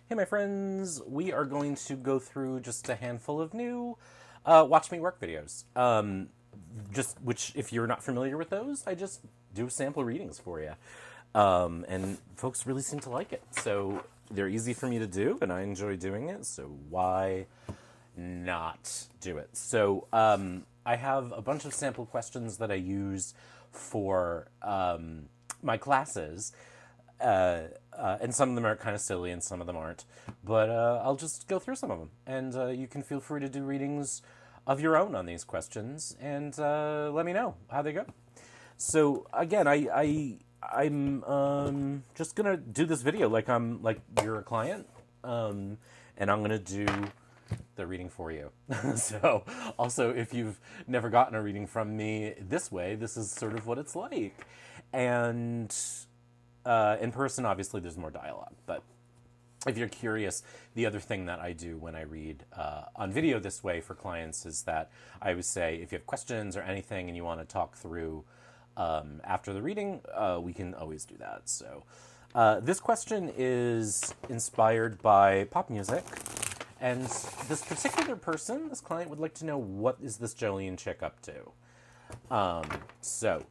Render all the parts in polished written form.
Hey, my friends, we are going to go through just a handful of new Watch Me Work videos. Just which, if you're not familiar with those, I just do sample readings for you. And folks really seem to like it. So they're easy for me to do, and I enjoy doing it. So why not do it? So I have a bunch of sample questions that I use for my classes. And some of them are kind of silly and some of them aren't. But I'll just go through some of them. And you can feel free to do readings of your own on these questions and let me know how they go. So again, I'm just gonna do this video like I'm like you're a client, and I'm gonna do the reading for you. So also, if you've never gotten a reading from me this way, this is sort of what it's like. And in person, obviously, there's more dialogue. But if you're curious, the other thing that I do when I read on video this way for clients is that I always say, if you have questions or anything and you want to talk through after the reading, we can always do that. So this question is inspired by pop music. And this particular person, this client, would like to know, what is this Jolene chick up to? So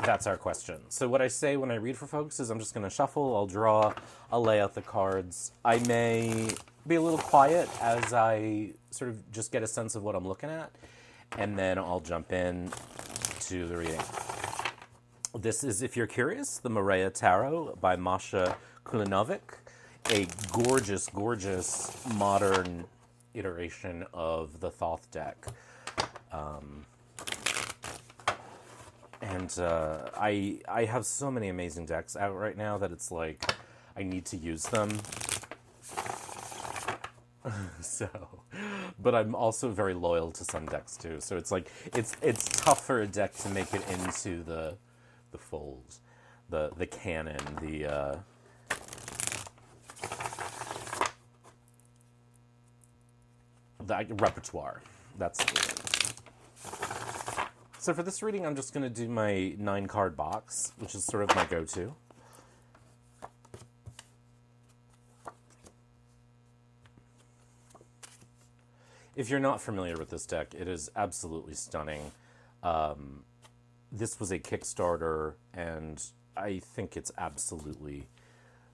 that's our question. So what I say when I read for folks is I'm just going to shuffle, I'll draw, I'll lay out the cards. I may be a little quiet as I sort of just get a sense of what I'm looking at, and then I'll jump in to the reading. This is, if you're curious, the Maria Tarot by Masha Kulinovic, a gorgeous, gorgeous modern iteration of the Thoth deck. And I have so many amazing decks out right now that it's like I need to use them. So, but I'm also very loyal to some decks too. So it's like it's tough for a deck to make it into the fold, the canon, the repertoire. That's the word. So for this reading, I'm just going to do my 9-card box, which is sort of my go-to. If you're not familiar with this deck, it is absolutely stunning. This was a Kickstarter, and I think it's absolutely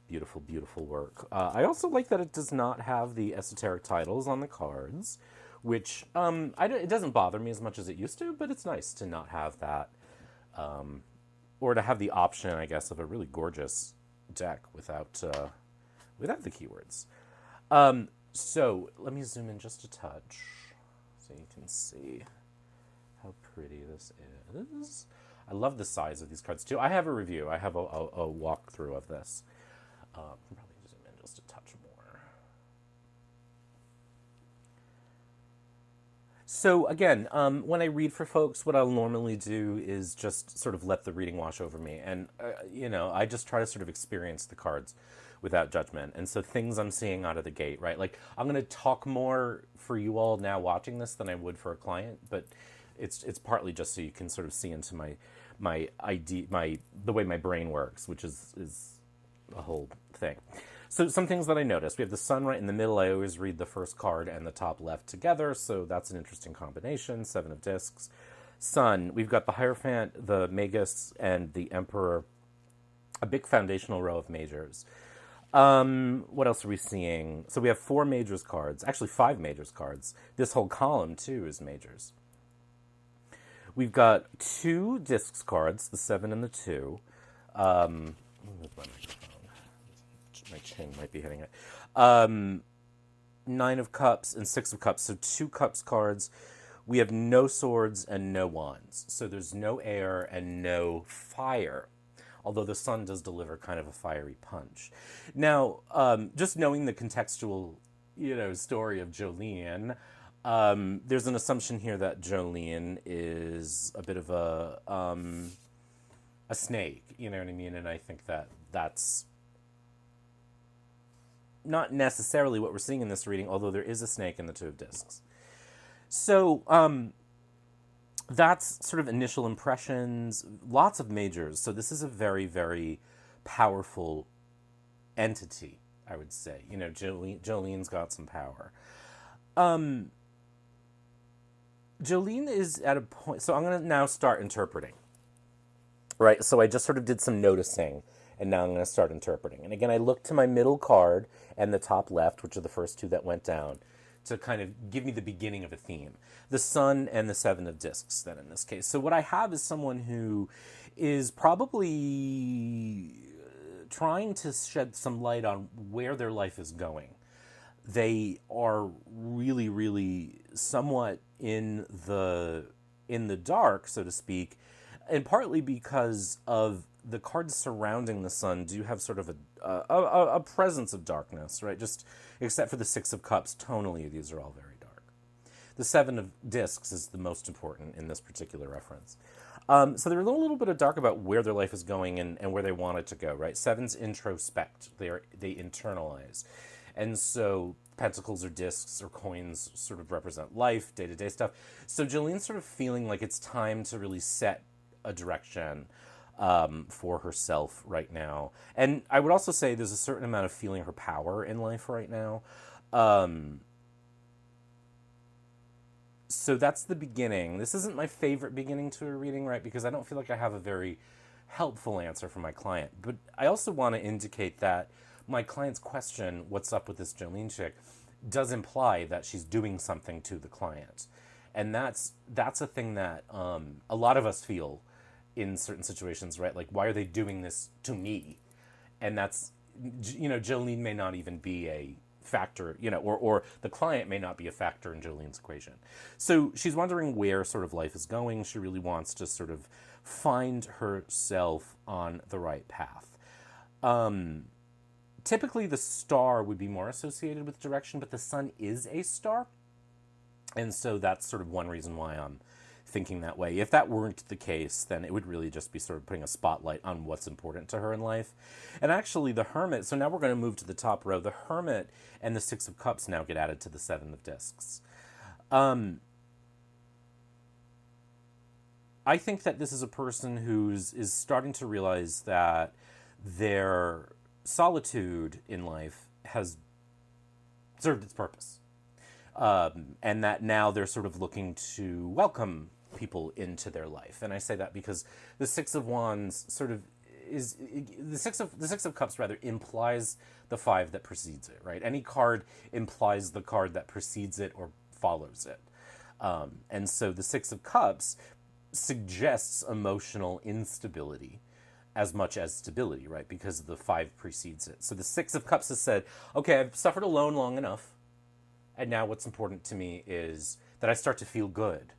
beautiful, beautiful work. I also like that it does not have the esoteric titles on the cards, which it doesn't bother me as much as it used to, but it's nice to not have that, or to have the option, I guess, of a really gorgeous deck without the keywords. So let me zoom in just a touch so you can see how pretty this is. I love the size of these cards too. I have a review. I have a walkthrough of this. Probably zoom in just a touch more. So again, when I read for folks, what I'll normally do is just sort of let the reading wash over me. And, I just try to sort of experience the cards without judgment. And so things I'm seeing out of the gate, right? Like, I'm going to talk more for you all now watching this than I would for a client, but it's partly just so you can sort of see into the way my brain works, which is a whole thing. So some things that I noticed. We have the sun right in the middle. I always read the first card and the top left together, so that's an interesting combination. 7 of discs. Sun, we've got the Hierophant, the Magus, and the Emperor. A big foundational row of majors. What else are we seeing? So we have 4 majors cards. Actually, 5 majors cards. This whole column, too, is majors. We've got 2 discs cards, the 7 and the 2. Let me move my microphone. My chin might be hitting it. 9 of Cups and 6 of Cups. So 2 Cups cards. We have no swords and no wands. So there's no air and no fire. Although the sun does deliver kind of a fiery punch. Now, just knowing the contextual, story of Jolene, there's an assumption here that Jolene is a bit of a snake. You know what I mean? And I think that that's not necessarily what we're seeing in this reading, although there is a snake in the 2 of discs. So that's sort of initial impressions, lots of majors. So this is a very, very powerful entity, I would say. You know, Jolene's got some power. Jolene is at a point, so I'm going to now start interpreting, right? So I just sort of did some noticing, and now I'm going to start interpreting. And again, I looked to my middle card and the top left, which are the first two that went down, to kind of give me the beginning of a theme. The Sun and the Seven of Discs, then, in this case. So what I have is someone who is probably trying to shed some light on where their life is going. They are really, really somewhat in the dark, so to speak, and partly because of the cards surrounding the Sun do have sort of a presence of darkness, right? Just except for the Six of Cups, tonally these are all very dark. The Seven of Discs is the most important in this particular reference. So they're a little bit of dark about where their life is going and where they want it to go, right? Sevens introspect, they internalize. And so pentacles or discs or coins sort of represent life, day-to-day stuff. So Jolene's sort of feeling like it's time to really set a direction for herself right now. And I would also say there's a certain amount of feeling her power in life right now. So that's the beginning. This isn't my favorite beginning to a reading, right? Because I don't feel like I have a very helpful answer for my client. But I also want to indicate that my client's question, what's up with this Jolene chick, does imply that she's doing something to the client. And that's a thing that a lot of us feel in certain situations, right? Like, why are they doing this to me? And that's, you know, Jolene may not even be a factor, you know, or the client may not be a factor in Jolene's equation. So she's wondering where sort of life is going. She really wants to sort of find herself on the right path. Typically, the star would be more associated with direction, but the Sun is a star. And so that's sort of one reason why I'm thinking that way. If that weren't the case, then it would really just be sort of putting a spotlight on what's important to her in life. And actually, the Hermit, so now we're going to move to the top row. The Hermit and the Six of Cups now get added to the Seven of Discs. I think that this is a person is starting to realize that their solitude in life has served its purpose. And that now they're sort of looking to welcome people into their life. And I say that because the Six of Wands sort of is the Six of Cups rather implies the five that precedes it, right? Any card implies the card that precedes it or follows it. And so the Six of Cups suggests emotional instability as much as stability, right? Because the five precedes it. So the Six of Cups has said, okay, I've suffered alone long enough. And now what's important to me is that I start to feel good.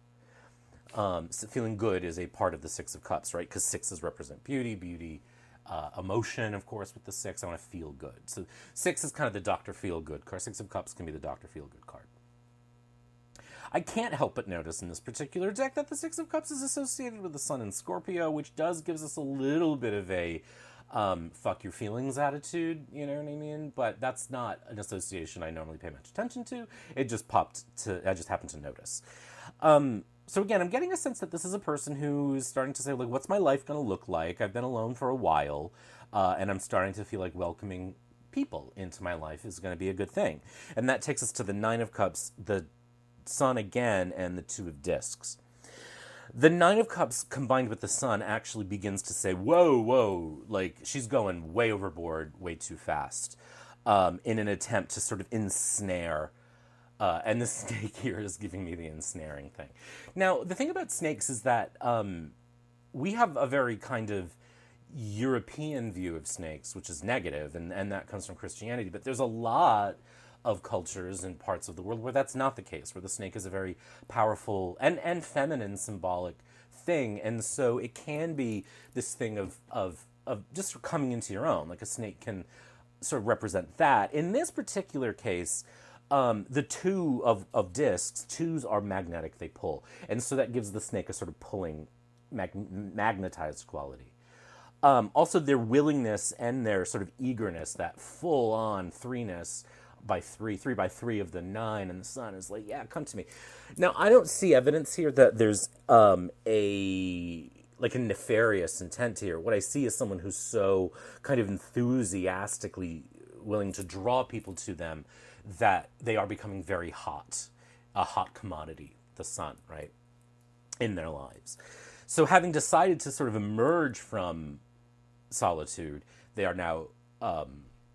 So feeling good is a part of the Six of Cups, right? Because sixes represent beauty, emotion, of course, with the six. I want to feel good. So six is kind of the Dr. Feel-Good card. Six of Cups can be the Dr. Feel-Good card. I can't help but notice in this particular deck that the Six of Cups is associated with the Sun in Scorpio, which gives us a little bit of a fuck your feelings attitude, you know what I mean? But that's not an association I normally pay much attention to. I just happened to notice. So again, I'm getting a sense that this is a person who's starting to say, like, what's my life going to look like? I've been alone for a while, and I'm starting to feel like welcoming people into my life is going to be a good thing. And that takes us to the Nine of Cups, the Sun again, and the Two of Discs. The Nine of Cups combined with the Sun actually begins to say, whoa, like she's going way overboard, way too fast, in an attempt to sort of ensnare. And the snake here is giving me the ensnaring thing. Now, the thing about snakes is that we have a very kind of European view of snakes, which is negative, and that comes from Christianity. But there's a lot of cultures and parts of the world where that's not the case, where the snake is a very powerful and feminine symbolic thing. And so it can be this thing of just coming into your own, like a snake can sort of represent that. In this particular case, the Two of Discs, twos are magnetic, they pull. And so that gives the snake a sort of pulling, magnetized quality. Also, their willingness and their sort of eagerness, that full-on three-ness, by three by three of the nine, and the Sun is like, yeah, come to me. Now, I don't see evidence here that there's a nefarious intent here. What I see is someone who's so kind of enthusiastically willing to draw people to them, that they are becoming very hot, a hot commodity, the sun, right, in their lives. So having decided to sort of emerge from solitude, they are now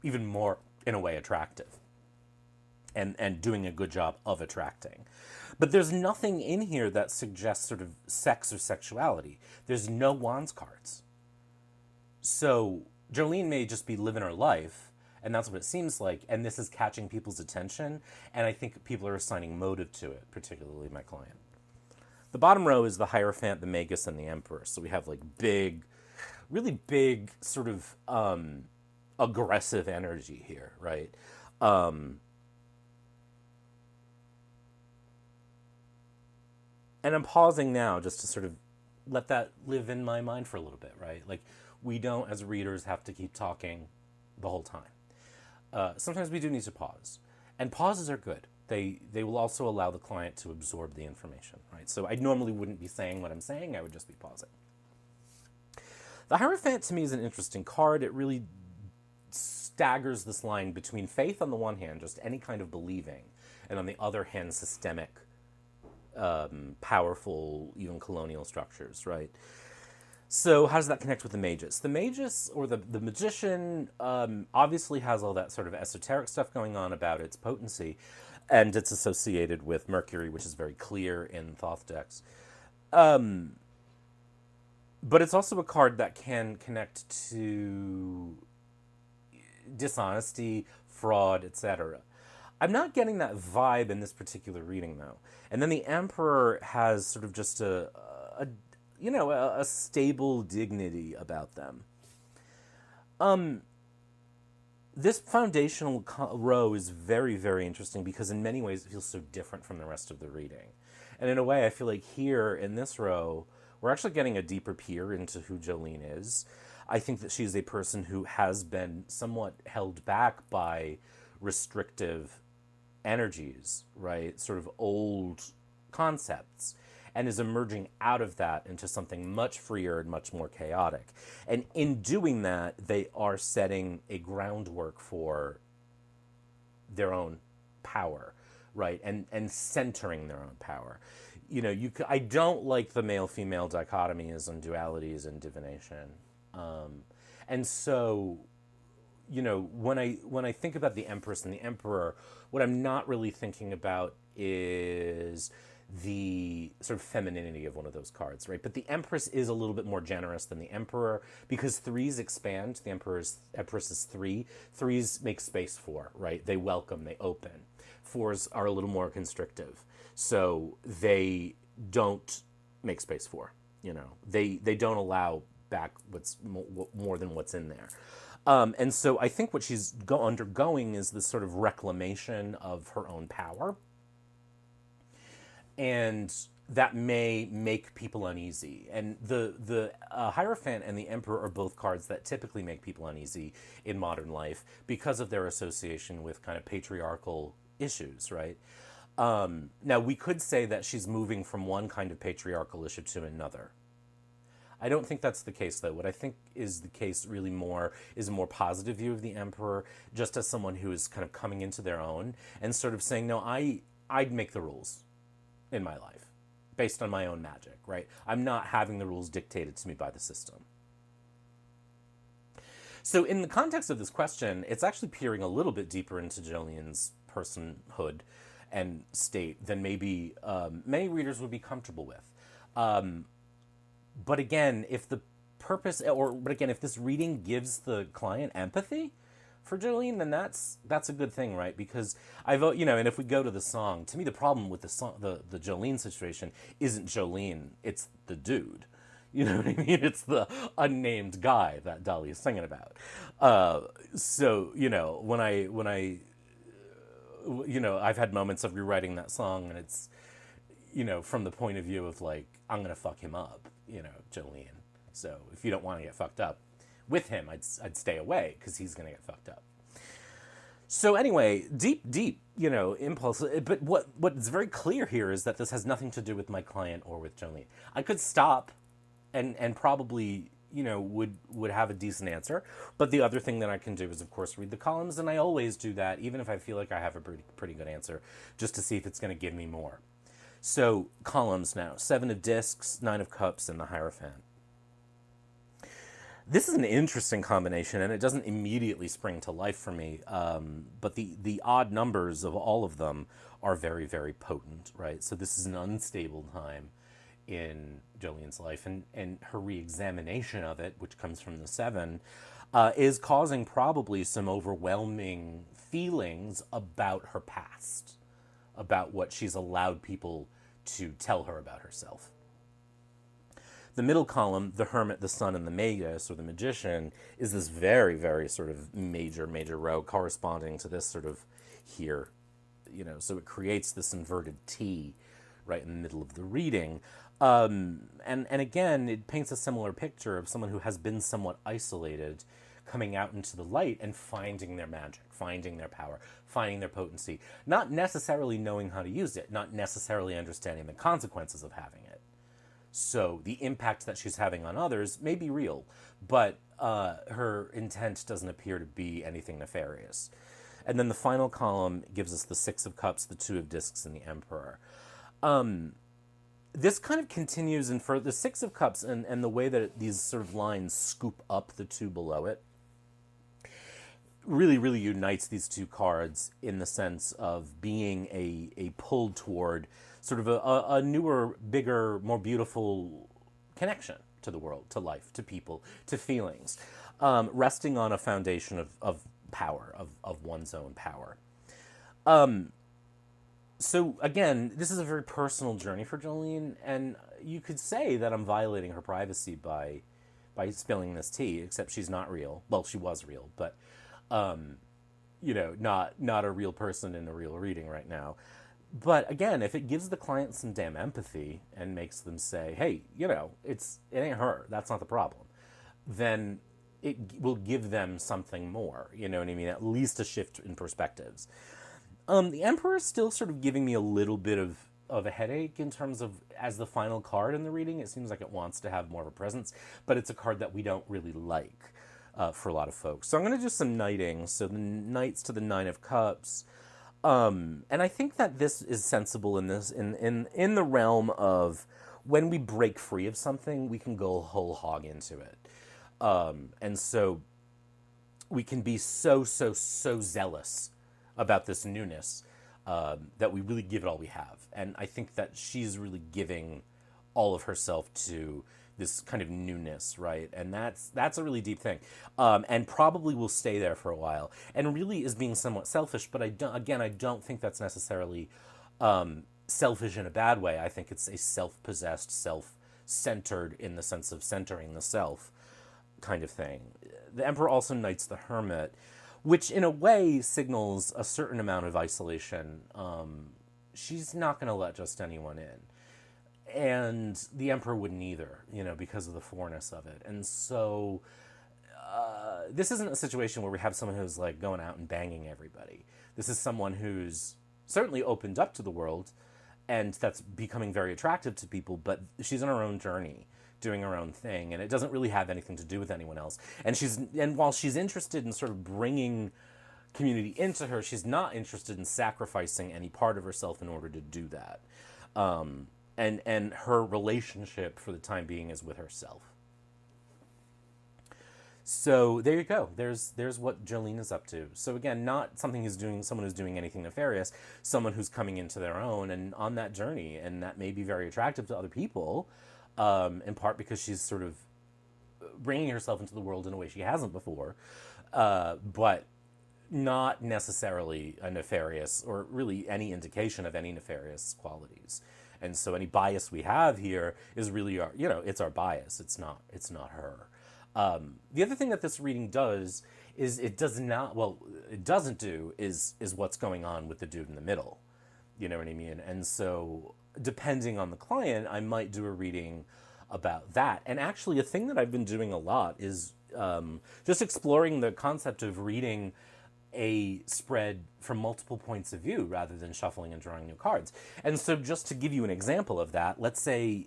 even more, in a way, attractive and doing a good job of attracting. But there's nothing in here that suggests sort of sex or sexuality. There's no wands cards. So Jolene may just be living her life, and that's what it seems like, and this is catching people's attention, and I think people are assigning motive to it, particularly my client. The bottom row is the Hierophant, the Magus, and the Emperor. So we have like big, really big sort of aggressive energy here, right? And I'm pausing now just to sort of let that live in my mind for a little bit, right? Like, we don't, as readers, have to keep talking the whole time. Sometimes we do need to pause. And pauses are good. They will also allow the client to absorb the information, right? So I normally wouldn't be saying what I'm saying. I would just be pausing. The Hierophant, to me, is an interesting card. It really staggers this line between faith on the one hand, just any kind of believing, and on the other hand, systemic, powerful, even colonial structures, right? So how does that connect with the Magus? The Magus, or the Magician, obviously has all that sort of esoteric stuff going on about its potency, and it's associated with Mercury, which is very clear in Thoth decks. But it's also a card that can connect to dishonesty, fraud, etc. I'm not getting that vibe in this particular reading, though. And then the Emperor has sort of just a stable dignity about them. This foundational row is very, very interesting because in many ways it feels so different from the rest of the reading. And in a way, I feel like here in this row, we're actually getting a deeper peer into who Jolene is. I think that she's a person who has been somewhat held back by restrictive energies, right? Sort of old concepts, and is emerging out of that into something much freer and much more chaotic. And in doing that, they are setting a groundwork for their own power, right? And centering their own power. You know, I don't like the male-female dichotomies and dualities in divination. And so, you know, when I think about the Empress and the Emperor, what I'm not really thinking about is the sort of femininity of one of those cards, right? But the Empress is a little bit more generous than the Emperor because threes expand. The Empress is three. Threes make space for, right? They welcome, they open. Fours are a little more constrictive. So they don't make space for, you know. They don't allow back what's more than what's in there. And so I think what she's undergoing is this sort of reclamation of her own power. And that may make people uneasy. And the Hierophant and the Emperor are both cards that typically make people uneasy in modern life because of their association with kind of patriarchal issues, right? Now, we could say that she's moving from one kind of patriarchal issue to another. I don't think that's the case, though. What I think is the case really is a more positive view of the Emperor, just as someone who is kind of coming into their own and sort of saying, no, I'd make the rules in my life based on my own magic, right? I'm not having the rules dictated to me by the system. So in the context of this question, it's actually peering a little bit deeper into Jolene's personhood and state than maybe many readers would be comfortable with. But again, if this reading gives the client empathy for Jolene, then that's a good thing, right? Because and if we go to the song, to me the problem with the song, the Jolene situation isn't Jolene, it's the dude. You know what I mean? It's the unnamed guy that Dolly is singing about. So when I I've had moments of rewriting that song, and it's from the point of view of like, I'm gonna fuck him up, Jolene. So if you don't want to get fucked up with him, I'd stay away because he's gonna get fucked up. So anyway, deep, impulse. But what's very clear here is that this has nothing to do with my client or with Jolene. I could stop and probably, would have a decent answer. But the other thing that I can do is, of course, read the columns, and I always do that, even if I feel like I have a pretty good answer, just to see if it's going to give me more. So, columns now. 7 of Discs, 9 of Cups, and the Hierophant. This is an interesting combination, and it doesn't immediately spring to life for me, but the odd numbers of all of them are very, very potent, right? So this is an unstable time in Jolene's life, and her re-examination of it, which comes from the 7, is causing probably some overwhelming feelings about her past, about what she's allowed people to tell her about herself. The middle column, the Hermit, the Sun, and the Magus, or the Magician, is this very, very sort of major row corresponding to this sort of here, so it creates this inverted T right in the middle of the reading. And again, it paints a similar picture of someone who has been somewhat isolated, coming out into the light and finding their magic, finding their power, finding their potency, not necessarily knowing how to use it, not necessarily understanding the consequences of having it. So the impact that she's having on others may be real, but her intent doesn't appear to be anything nefarious. And then the final column gives us the 6 of Cups, the 2 of Discs, and the Emperor. This kind of continues, and for the 6 of Cups and the way that these sort of lines scoop up the 2 below it, really, really unites these 2 cards in the sense of being a pull toward sort of a newer, bigger, more beautiful connection to the world, to life, to people, to feelings, resting on a foundation of power, of one's own power. So again, this is a very personal journey for Jolene, and you could say that I'm violating her privacy by spilling this tea, except she's not real. Well, she was real, but not a real person in a real reading right now. But again, if it gives the client some damn empathy and makes them say, hey, it ain't her, that's not the problem, then it will give them something more, you know what I mean? At least a shift in perspectives. The Emperor is still sort of giving me a little bit of a headache in terms of, as the final card in the reading, it seems like it wants to have more of a presence, but it's a card that we don't really like for a lot of folks. So I'm going to do some knighting. So the Knights to the 9 of Cups. And I think that this is sensible in this, in the realm of when we break free of something, we can go whole hog into it. And so we can be so zealous about this newness that we really give it all we have. And I think that she's really giving all of herself to this kind of newness, right? And that's a really deep thing, and probably will stay there for a while, and really is being somewhat selfish. But I don't think that's necessarily selfish in a bad way. I think it's a self-possessed, self-centered, in the sense of centering the self kind of thing. The Emperor also knights the Hermit, which in a way signals a certain amount of isolation. She's not going to let just anyone in. And the Emperor wouldn't either, because of the foreness of it. And so this isn't a situation where we have someone who's like going out and banging everybody. This is someone who's certainly opened up to the world, and that's becoming very attractive to people, but she's on her own journey, doing her own thing, and it doesn't really have anything to do with anyone else. And while she's interested in sort of bringing community into her, she's not interested in sacrificing any part of herself in order to do that. And her relationship for the time being is with herself. So there you go. There's what Jolene is up to. So again, not someone who's doing anything nefarious, someone who's coming into their own and on that journey, and that may be very attractive to other people, in part because she's sort of bringing herself into the world in a way she hasn't before, but not necessarily a nefarious, or really any indication of any nefarious qualities. And so any bias we have here is really it's our bias. It's not her. The other thing that this reading does is it doesn't do is what's going on with the dude in the middle. You know what I mean? And so depending on the client, I might do a reading about that. And actually a thing that I've been doing a lot is just exploring the concept of reading a spread from multiple points of view rather than shuffling and drawing new cards. And so just to give you an example of that, let's say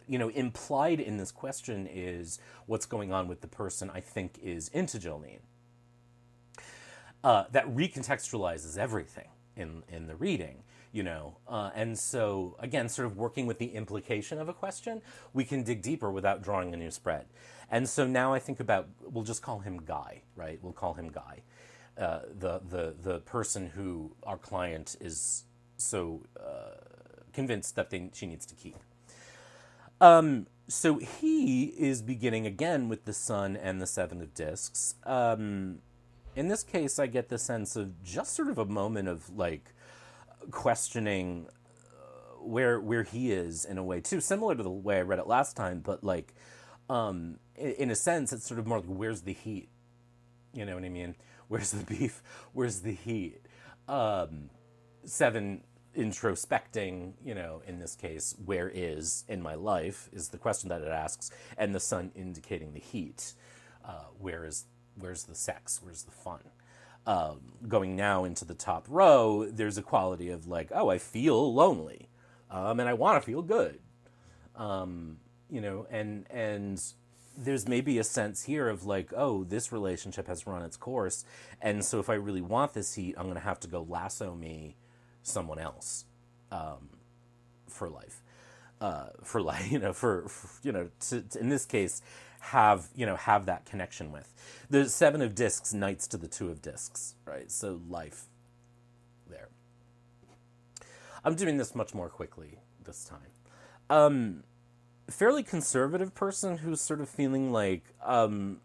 implied in this question is what's going on with the person I think is into Jolene. That recontextualizes everything in the reading, and so again, sort of working with the implication of a question, we can dig deeper without drawing a new spread. And so now I think about, we'll just call him Guy, right? We'll call him Guy, the person who our client is so convinced that she needs to keep. So he is beginning again with the Sun and the Seven of Discs. In this case, I get the sense of just sort of a moment of like questioning where he is in a way too, similar to the way I read it last time, but like in a sense, it's sort of more like, where's the heat? You know what I mean? Where's the beef? Where's the heat? Seven introspecting, in this case, where is in my life is the question that it asks, and the Sun indicating the heat. Where's the sex? Where's the fun? Going now into the top row, there's a quality of like, oh, I feel lonely, and I want to feel good, and there's maybe a sense here of like, oh, this relationship has run its course, and so if I really want this heat, I'm going to have to go lasso me someone else for life, to in this case have that connection with. The Seven of Discs knights to the Two of Discs, right? So life there. I'm doing this much more quickly this time. Fairly conservative person who's sort of feeling like, I'm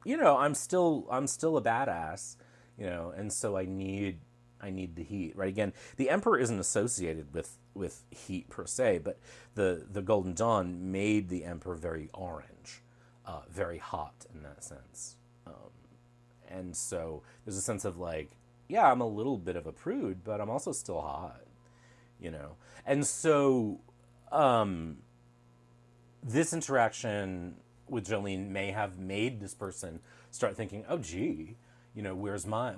still a badass, and so I need the heat, right? Again, the Emperor isn't associated with heat per se, but the Golden Dawn made the Emperor very orange, very hot in that sense. And so there's a sense of like, yeah, I'm a little bit of a prude, but I'm also still hot, And so this interaction with Jolene may have made this person start thinking, oh, gee, where's mine?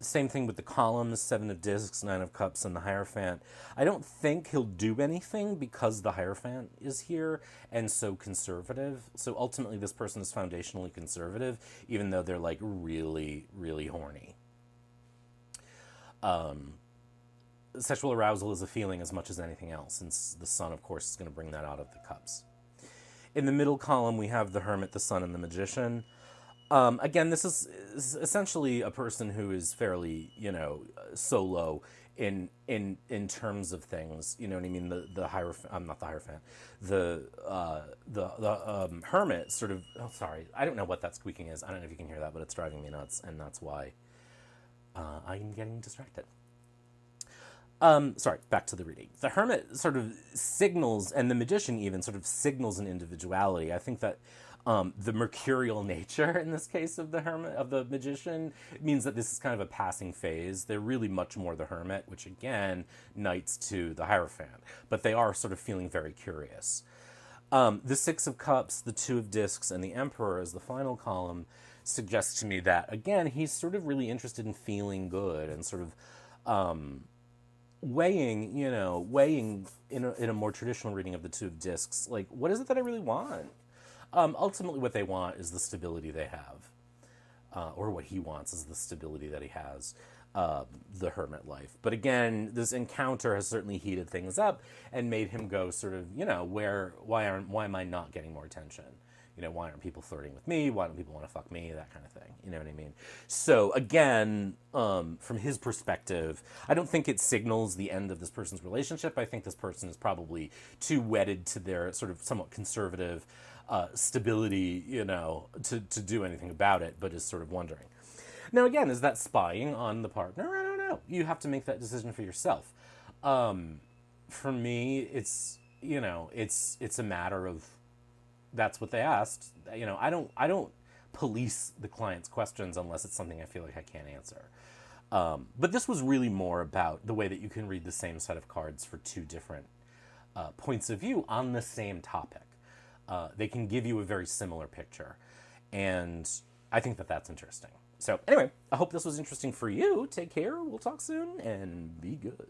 Same thing with the columns, Seven of Discs, Nine of Cups, and the Hierophant. I don't think he'll do anything because the Hierophant is here and so conservative. So ultimately this person is foundationally conservative, even though they're like really, really horny. Sexual arousal is a feeling as much as anything else, since the Sun, of course, is going to bring that out of the cups. In the middle column, we have the Hermit, the Sun, and the Magician. Again, this is essentially a person who is fairly, solo in terms of things. You know what I mean? The Hierophant, not the Hierophant, the Hermit sort of. Oh, sorry, I don't know what that squeaking is. I don't know if you can hear that, but it's driving me nuts, and that's why I'm getting distracted. Sorry, back to the reading. The Hermit sort of signals, and the Magician even sort of signals an individuality. I think that the mercurial nature in this case of the Hermit, of the Magician, means that this is kind of a passing phase. They're really much more the Hermit, which again knights to the Hierophant, but they are sort of feeling very curious. The Six of Cups, the Two of Discs, and the Emperor as the final column suggests to me that again he's sort of really interested in feeling good and sort of weighing in a more traditional reading of the Two of Discs, like, what is it that I really want? Ultimately, what they want is the stability they have, or what he wants is the stability that he has, the hermit life. But again, this encounter has certainly heated things up and made him go sort of, why am I not getting more attention? Why aren't people flirting with me? Why don't people want to fuck me? That kind of thing. You know what I mean? So again, from his perspective, I don't think it signals the end of this person's relationship. I think this person is probably too wedded to their sort of somewhat conservative stability, to do anything about it, but is sort of wondering. Now, again, is that spying on the partner? I don't know. You have to make that decision for yourself. For me, it's a matter of, that's what they asked. I don't police the client's questions unless it's something I feel like I can't answer. But this was really more about the way that you can read the same set of cards for two different points of view on the same topic. They can give you a very similar picture. And I think that that's interesting. So anyway, I hope this was interesting for you. Take care. We'll talk soon and be good.